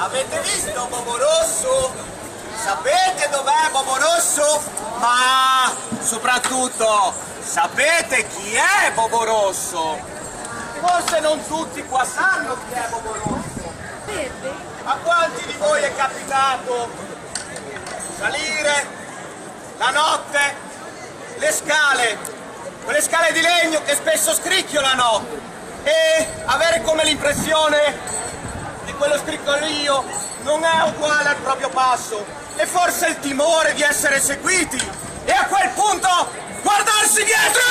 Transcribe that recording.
Avete visto Bobo Rosso? Sapete dov'è Bobo Rosso? Ma soprattutto, sapete chi è Bobo Rosso? Forse non tutti qua sanno chi è Bobo Rosso. A quanti di voi è capitato salire la notte, le scale, quelle scale di legno che spesso scricchiolano, e avere come l'impressione di quello scricchiolio non è uguale al proprio passo, e forse il timore di essere seguiti, e a quel punto guardarsi dietro!